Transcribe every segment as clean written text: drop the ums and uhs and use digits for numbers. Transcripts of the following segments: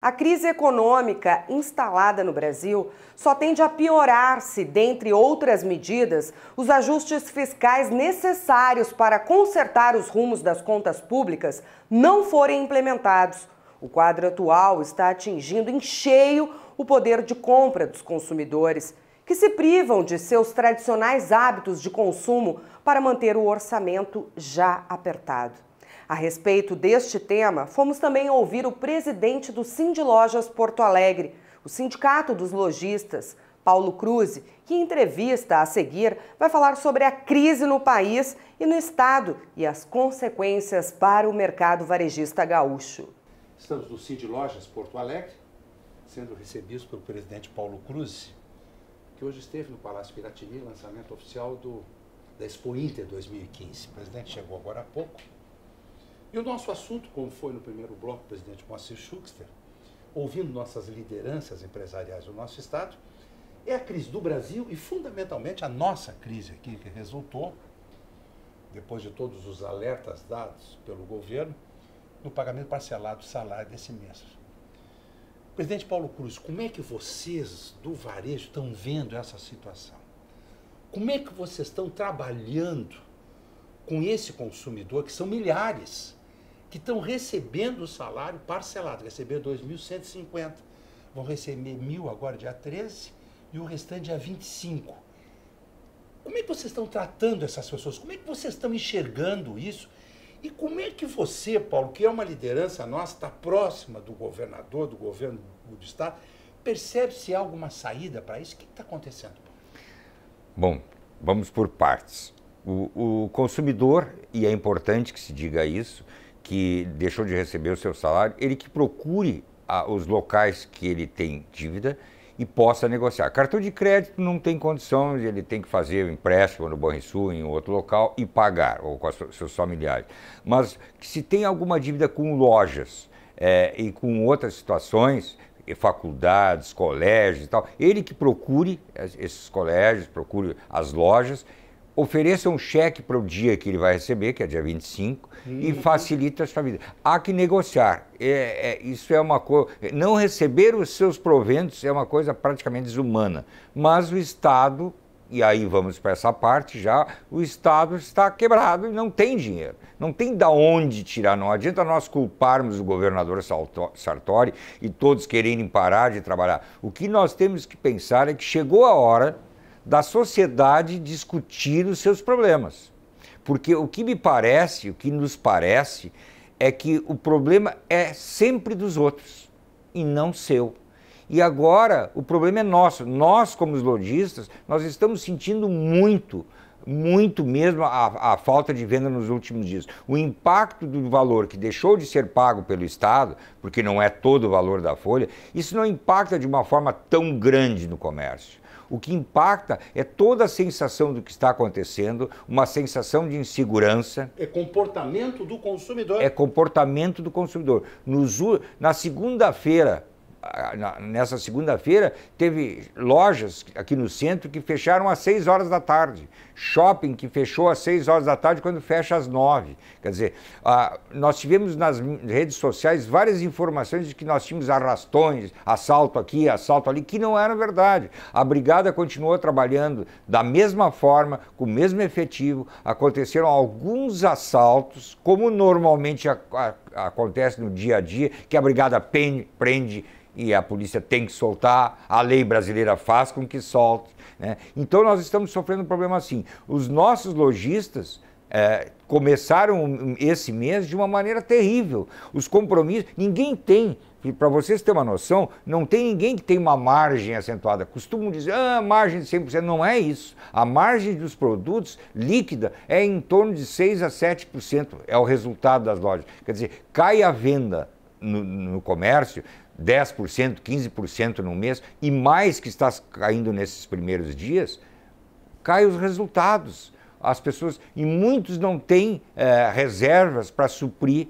A crise econômica instalada no Brasil só tende a piorar se, dentre outras medidas, os ajustes fiscais necessários para consertar os rumos das contas públicas não forem implementados. O quadro atual está atingindo em cheio o poder de compra dos consumidores, que se privam de seus tradicionais hábitos de consumo para manter o orçamento já apertado. A respeito deste tema, fomos também ouvir o presidente do Sindlojas Porto Alegre, o Sindicato dos Lojistas, Paulo Cruz, que em entrevista a seguir vai falar sobre a crise no país e no estado e as consequências para o mercado varejista gaúcho. Estamos no Sindlojas Porto Alegre, sendo recebidos pelo presidente Paulo Cruz, que hoje esteve no Palácio Piratini, lançamento oficial da Expo Inter 2015. O presidente chegou agora há pouco. E o nosso assunto, como foi no primeiro bloco, presidente Moacir Schuchster, ouvindo nossas lideranças empresariais do nosso estado, é a crise do Brasil e, fundamentalmente, a nossa crise aqui, que resultou, depois de todos os alertas dados pelo governo, no pagamento parcelado do salário desse mês. Presidente Paulo Cruz, como é que vocês do varejo estão vendo essa situação? Como é que vocês estão trabalhando com esse consumidor, que são milhares, que estão recebendo o salário parcelado, receberam 2.150, vão receber 1.000 agora dia 13 e o restante dia 25. Como é que vocês estão tratando essas pessoas? Como é que vocês estão enxergando isso? E como é que você, Paulo, que é uma liderança nossa, está próxima do governador, do governo do estado, percebe se há alguma saída para isso? O que está acontecendo, Paulo? Bom, vamos por partes. O consumidor, e é importante que se diga isso, que deixou de receber o seu salário, ele que procure os locais que ele tem dívida e possa negociar. Cartão de crédito não tem condições, ele tem que fazer o empréstimo no Banrisul, em outro local, e pagar, ou com seus familiares. Mas se tem alguma dívida com lojas e com outras situações, faculdades, colégios e tal, ele que procure esses colégios, procure as lojas, ofereça um cheque para o dia que ele vai receber, que é dia 25, e facilita a sua vida. Há que negociar. Isso é uma coisa... Não receber os seus proventos é uma coisa praticamente desumana. Mas o Estado, e aí vamos para essa parte já, o Estado está quebrado e não tem dinheiro. Não tem de onde tirar. Não adianta nós culparmos o governador Sartori e todos quererem parar de trabalhar. O que nós temos que pensar é que chegou a hora da sociedade discutir os seus problemas. Porque o que me parece, o que nos parece, é que o problema é sempre dos outros e não seu. E agora o problema é nosso. Nós, como os lojistas, nós estamos sentindo muito mesmo a falta de venda nos últimos dias. O impacto do valor que deixou de ser pago pelo Estado, porque não é todo o valor da folha, isso não impacta de uma forma tão grande no comércio. O que impacta é toda a sensação do que está acontecendo, uma sensação de insegurança. É comportamento do consumidor. É comportamento do consumidor. Na segunda-feira, nessa segunda-feira, teve lojas aqui no centro que fecharam às 6 horas da tarde. Shopping que fechou às 6 horas da tarde quando fecha às 9. Quer dizer, nós tivemos nas redes sociais várias informações de que nós tínhamos arrastões, assalto aqui, assalto ali, que não era verdade. A brigada continuou trabalhando da mesma forma, com o mesmo efetivo. Aconteceram alguns assaltos, como normalmente acontece no dia a dia, que a brigada prende e a polícia tem que soltar, a lei brasileira faz com que solte, né? Então nós estamos sofrendo um problema assim. Os nossos lojistas começaram esse mês de uma maneira terrível. Os compromissos, ninguém tem, para vocês terem uma noção, não tem ninguém que tem uma margem acentuada. Costumam dizer, margem de 100%, não é isso. A margem dos produtos líquida é em torno de 6% a 7%, é o resultado das lojas. Quer dizer, cai a venda no comércio, 10%, 15% no mês, e mais que está caindo nesses primeiros dias, cai os resultados. As pessoas, e muitos não têm reservas para suprir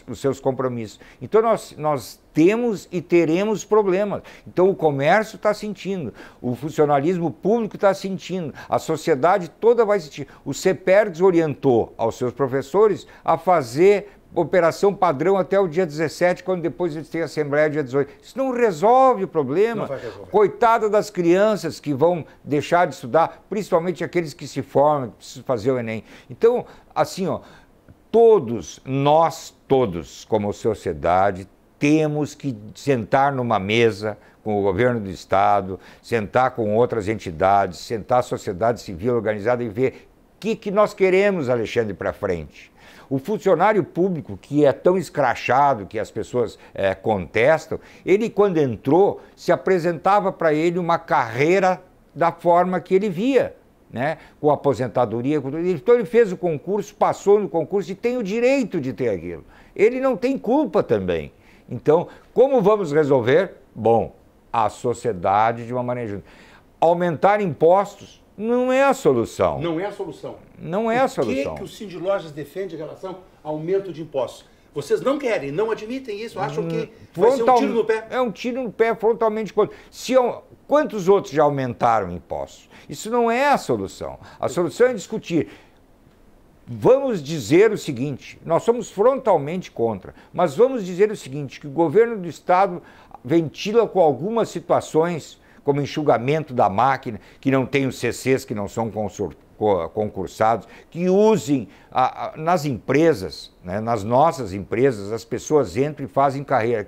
os seus compromissos. Então nós temos e teremos problemas. Então o comércio está sentindo, o funcionalismo público está sentindo, a sociedade toda vai sentir. O CEPERDS orientou aos seus professores a fazer operação padrão até o dia 17, quando depois eles têm a Assembleia dia 18. Isso não resolve o problema. Não vai resolver. Coitada das crianças que vão deixar de estudar, principalmente aqueles que se formam, que precisam fazer o Enem. Então, assim, ó, nós todos, como sociedade, temos que sentar numa mesa com o governo do Estado, sentar com outras entidades, sentar a sociedade civil organizada e ver o que nós queremos, Alexandre, para frente. O funcionário público, que é tão escrachado, que as pessoas contestam, ele, quando entrou, se apresentava para ele uma carreira da forma que ele via, né? Com aposentadoria. Então ele fez o concurso, passou no concurso e tem o direito de ter aquilo. Ele não tem culpa também. Então, como vamos resolver? Bom, a sociedade de uma maneira justa. Aumentar impostos não é a solução. Não é a solução. Não é a solução. O que o Sindlojas defende em relação ao aumento de impostos? Vocês não querem, não admitem isso, acham que vai ser um tiro no pé. É um tiro no pé, frontalmente contra. Quantos outros já aumentaram impostos? Isso não é a solução. A solução é discutir. Vamos dizer o seguinte, nós somos frontalmente contra, mas vamos dizer o seguinte, que o governo do Estado ventila com algumas situações, como enxugamento da máquina, que não tem os CCs, que não são concursados, que usem nas empresas, né, nas nossas empresas, as pessoas entram e fazem carreira.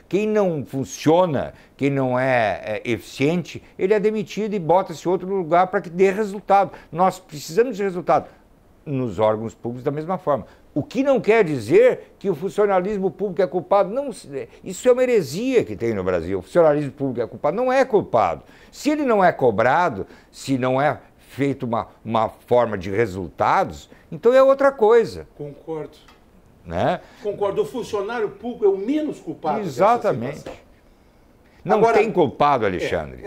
Quem não funciona, quem não é eficiente, ele é demitido e bota-se outro lugar para que dê resultado. Nós precisamos de resultado nos órgãos públicos da mesma forma. O que não quer dizer que o funcionalismo público é culpado. Não, isso é uma heresia que tem no Brasil. O funcionalismo público é culpado. Não é culpado. Se ele não é cobrado, se não é feito uma forma de resultados, então é outra coisa. Concordo. Né? Concordo. O funcionário público é o menos culpado. Exatamente. Não tem culpado, Alexandre.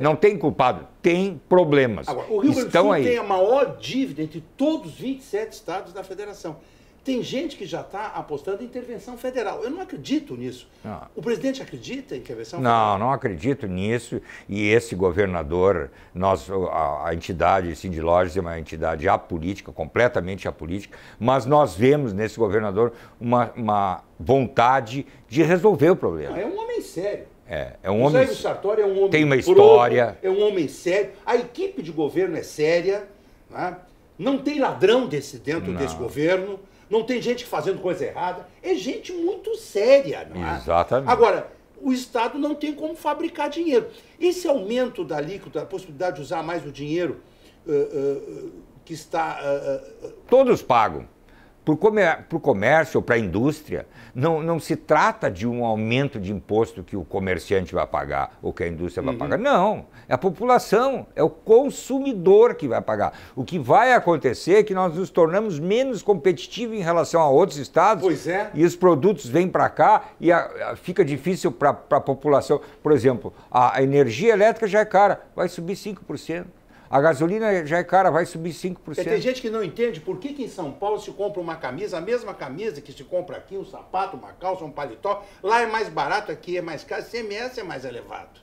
Não tem culpado, tem problemas. Agora, o Rio Grande do Sul tem a maior dívida entre todos os 27 estados da federação. Tem gente que já está apostando em intervenção federal. Eu não acredito nisso. Não. O presidente acredita em intervenção federal? Não acredito nisso. E esse governador, a entidade Sindlojas é uma entidade apolítica, completamente apolítica, mas nós vemos nesse governador uma vontade de resolver o problema. É um homem sério. É um homem. José Sartori é um homem. Tem uma história. É um homem sério. A equipe de governo é séria. Né? Não tem ladrão dentro desse governo. Não tem gente fazendo coisa errada. É gente muito séria. Não é? Exatamente. Agora, o Estado não tem como fabricar dinheiro. Esse aumento da alíquota, a possibilidade de usar mais o dinheiro que está. Todos pagam. Para o comércio ou para a indústria, não se trata de um aumento de imposto que o comerciante vai pagar ou que a indústria vai pagar. Não, é a população, é o consumidor que vai pagar. O que vai acontecer é que nós nos tornamos menos competitivos em relação a outros estados. Pois é. E os produtos vêm para cá e fica difícil para a população. Por exemplo, a energia elétrica já é cara, vai subir 5%. A gasolina já é cara, vai subir 5%. Tem gente que não entende por que em São Paulo se compra uma camisa, a mesma camisa que se compra aqui, um sapato, uma calça, um paletó. Lá é mais barato, aqui é mais caro, CMS é mais elevado.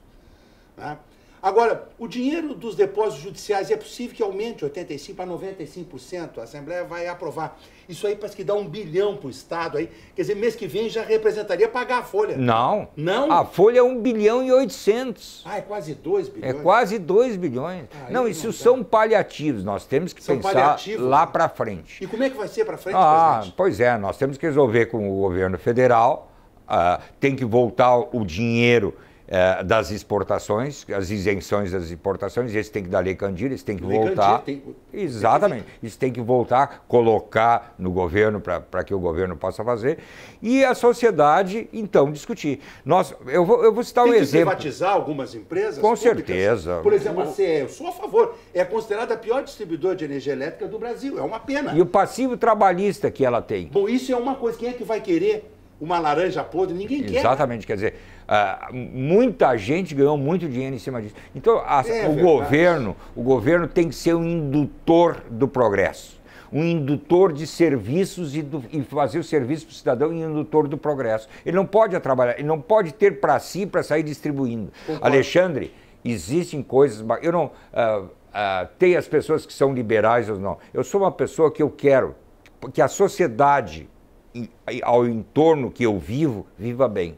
Né? Agora, o dinheiro dos depósitos judiciais é possível que aumente 85% para 95%. A Assembleia vai aprovar. Isso aí parece que dá 1 bilhão para o Estado. Aí. Quer dizer, mês que vem já representaria pagar a folha. Não. Não? A folha é 1 bilhão e 800. Ah, é quase 2 bilhões? É quase 2 bilhões. Não, isso são paliativos. Nós temos que pensar lá para frente. E como é que vai ser para frente, presidente? Pois é, nós temos que resolver com o governo federal. Tem que voltar o dinheiro das exportações, as isenções das exportações, esse tem que dar Lei Candir, eles têm que voltar. Exatamente, isso tem que voltar, colocar no governo para que o governo possa fazer. E a sociedade, então, discutir. Eu vou citar um exemplo. Tem que privatizar algumas empresas Com públicas. Certeza. Por exemplo, a CE, eu sou a favor, é considerada a pior distribuidora de energia elétrica do Brasil, é uma pena. E o passivo trabalhista que ela tem. Bom, isso é uma coisa, quem é que vai querer uma laranja podre? Ninguém quer. Exatamente, quer dizer, muita gente ganhou muito dinheiro em cima disso. Então, o governo tem que ser um indutor do progresso, um indutor de serviços e fazer o serviço para o cidadão e um indutor do progresso. Ele não pode trabalhar, ele não pode ter para si para sair distribuindo. Concordo. Alexandre, existem coisas... Eu não... tem as pessoas que são liberais ou não. Eu sou uma pessoa que eu quero que a sociedade ao entorno que eu vivo, viva bem.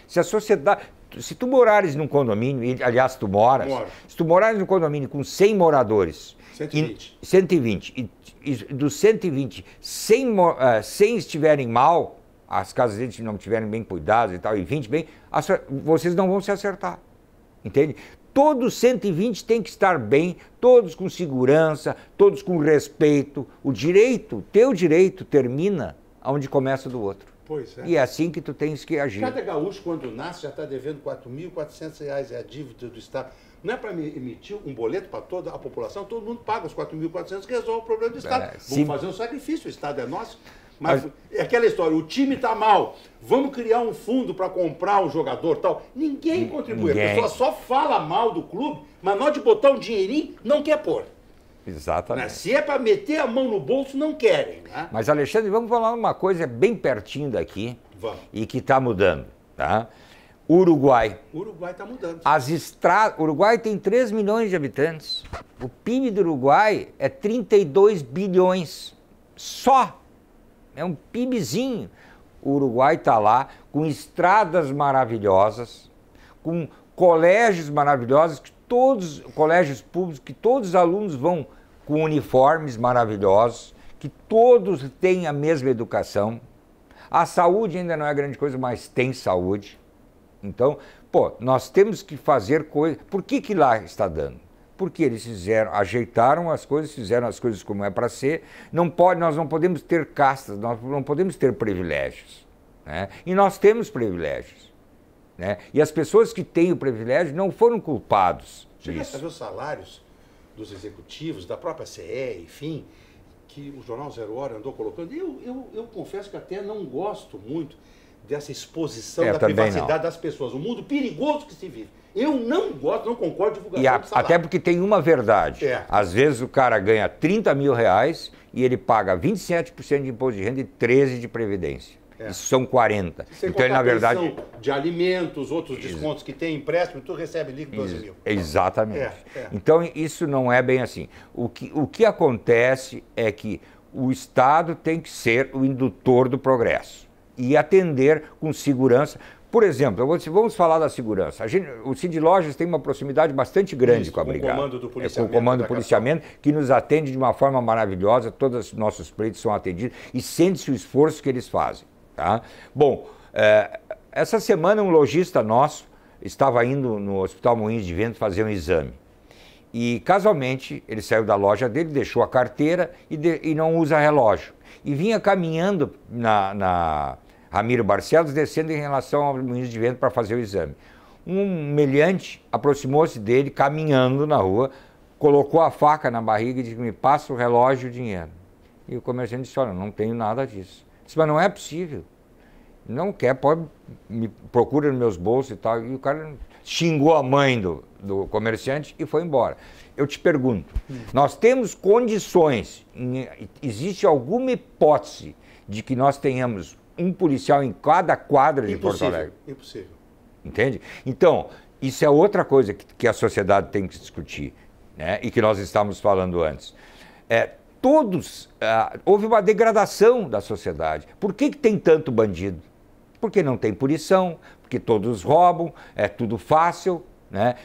Se a sociedade... Se tu morares num condomínio, e, aliás, tu moras, se tu morares num condomínio com 100 moradores... 120. 120. E dos 120, 100 estiverem mal, as casas deles não estiverem bem cuidadas e tal, e 20 bem, vocês não vão se acertar. Entende? Todos 120 têm que estar bem, todos com segurança, todos com respeito. O direito, teu direito termina onde começa do outro. Pois é. E é assim que tu tens que agir. Cada gaúcho, quando nasce, já está devendo R$ 4.400, é a dívida do Estado. Não é para emitir um boleto para toda a população, todo mundo paga os 4.400 que resolve o problema do Estado. Vamos fazer um sacrifício, o Estado é nosso. Mas é aquela história, o time está mal, vamos criar um fundo para comprar um jogador tal. Ninguém contribui, a pessoa só fala mal do clube, mas na hora de botar um dinheirinho, não quer pôr. Exatamente. Se é para meter a mão no bolso, não querem. Né? Mas, Alexandre, vamos falar uma coisa bem pertinho daqui. Vamos. E que está mudando. Tá? Uruguai. O Uruguai está mudando. O Uruguai tem 3 milhões de habitantes. O PIB do Uruguai é 32 bilhões. Só. É um PIBzinho. O Uruguai está lá com estradas maravilhosas, com colégios maravilhosos, colégios públicos, que todos os alunos vão com uniformes maravilhosos, que todos têm a mesma educação. A saúde ainda não é grande coisa, mas tem saúde. Então, nós temos que fazer coisas. Por que lá está dando? Porque eles ajeitaram as coisas, fizeram as coisas como é para ser. Nós não podemos ter castas, nós não podemos ter privilégios. Né? E nós temos privilégios. Né? E as pessoas que têm o privilégio não foram culpados disso. Você ver os salários dos executivos, da própria CE, enfim, que o Jornal Zero Hora andou colocando. Eu confesso que até não gosto muito dessa exposição da privacidade das pessoas. O mundo perigoso que se vive. Eu não gosto, não concordo com divulgação de salário. Até porque tem uma verdade. Às vezes o cara ganha 30 mil reais e ele paga 27% de imposto de renda e 13% de previdência. Isso são 40. Então ele, na verdade, de alimentos, outros descontos que tem, empréstimo, tu recebe líquido 12 mil. Exatamente. Então isso não é bem assim. O que acontece é que o Estado tem que ser o indutor do progresso e atender com segurança. Por exemplo, vamos falar da segurança. O Cindy Lojas tem uma proximidade bastante grande com a Brigada. Com o comando do policiamento, que nos atende de uma forma maravilhosa, todos os nossos pleitos são atendidos e sente-se o esforço que eles fazem. Tá? Bom, essa semana um lojista nosso estava indo no Hospital Moinhos de Vento fazer um exame. E casualmente ele saiu da loja dele, deixou a carteira e não usa relógio. E vinha caminhando na Ramiro Barcelos, descendo em relação ao Moinhos de Vento para fazer o exame. Um meliante aproximou-se dele, caminhando na rua, colocou a faca na barriga e disse: me passa o relógio e o dinheiro. E o comerciante disse: olha, não tenho nada disso. Disse: mas não é possível. Não quer, me procura nos meus bolsos e tal. E o cara xingou a mãe do comerciante e foi embora. Eu te pergunto, nós temos condições, existe alguma hipótese de que nós tenhamos um policial em cada quadra de Porto Alegre? Impossível. Entende? Então, isso é outra coisa que a sociedade tem que discutir, né? E que nós estávamos falando antes. Houve uma degradação da sociedade. Por que tem tanto bandido? Porque não tem punição, porque todos roubam, é tudo fácil, né?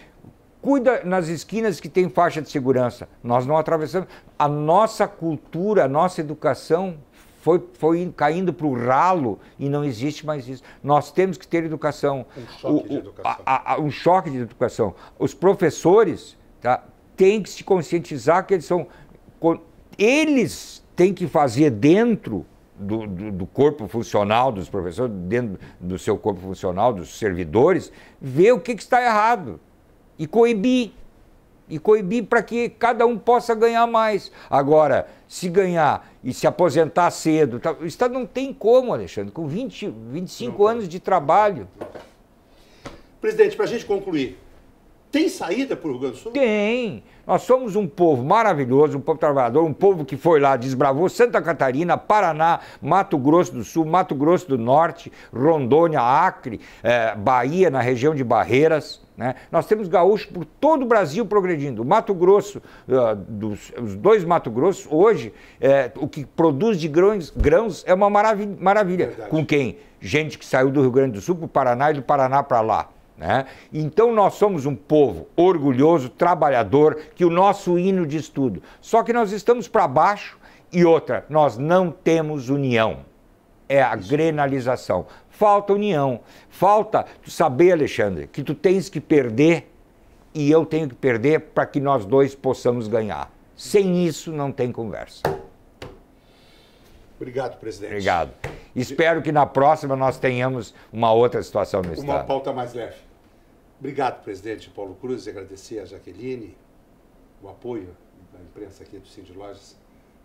Cuida nas esquinas que tem faixa de segurança. Nós não atravessamos. A nossa cultura, a nossa educação foi caindo para o ralo e não existe mais isso. Nós temos que ter educação. Um choque de educação. Um choque de educação. Os professores têm que se conscientizar que eles têm que fazer dentro do corpo funcional dos professores, dentro do seu corpo funcional, dos servidores, ver o que está errado e coibir. E coibir para que cada um possa ganhar mais. Agora, se ganhar e se aposentar cedo, o Estado não tem como, Alexandre, com 25 anos de trabalho. Presidente, para a gente concluir, Tem saída para o Rio Grande do Sul? Tem. Nós somos um povo maravilhoso, um povo trabalhador, um povo que foi lá, desbravou Santa Catarina, Paraná, Mato Grosso do Sul, Mato Grosso do Norte, Rondônia, Acre, Bahia, na região de Barreiras. Né? Nós temos gaúchos por todo o Brasil progredindo. O Mato Grosso, os dois Mato Grossos, hoje, o que produz de grãos é uma maravilha. Verdade. Com quem? Gente que saiu do Rio Grande do Sul para o Paraná e do Paraná para lá. Né? Então nós somos um povo orgulhoso, trabalhador, que o nosso hino diz tudo. Só que nós estamos para baixo e outra, nós não temos união. É a grenalização. Falta união. Falta tu saber, Alexandre, que tu tens que perder e eu tenho que perder para que nós dois possamos ganhar. Sem isso não tem conversa. Obrigado, presidente. Obrigado. Espero que na próxima nós tenhamos uma outra situação no Estado. Uma pauta mais leve. Obrigado, presidente Paulo Cruz. Agradecer a Jaqueline o apoio da imprensa aqui do Cindy Lojas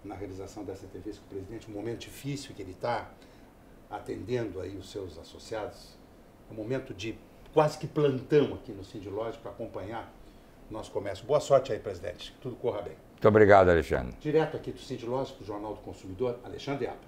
na realização dessa entrevista com o presidente. Um momento difícil que ele está atendendo aí os seus associados. Um momento de quase que plantão aqui no Cindy Lojas para acompanhar o nosso comércio. Boa sorte aí, presidente. Que tudo corra bem. Muito obrigado, Alexandre. Direto aqui do Cindy Lojas, para o Jornal do Consumidor, Alexandre Apple.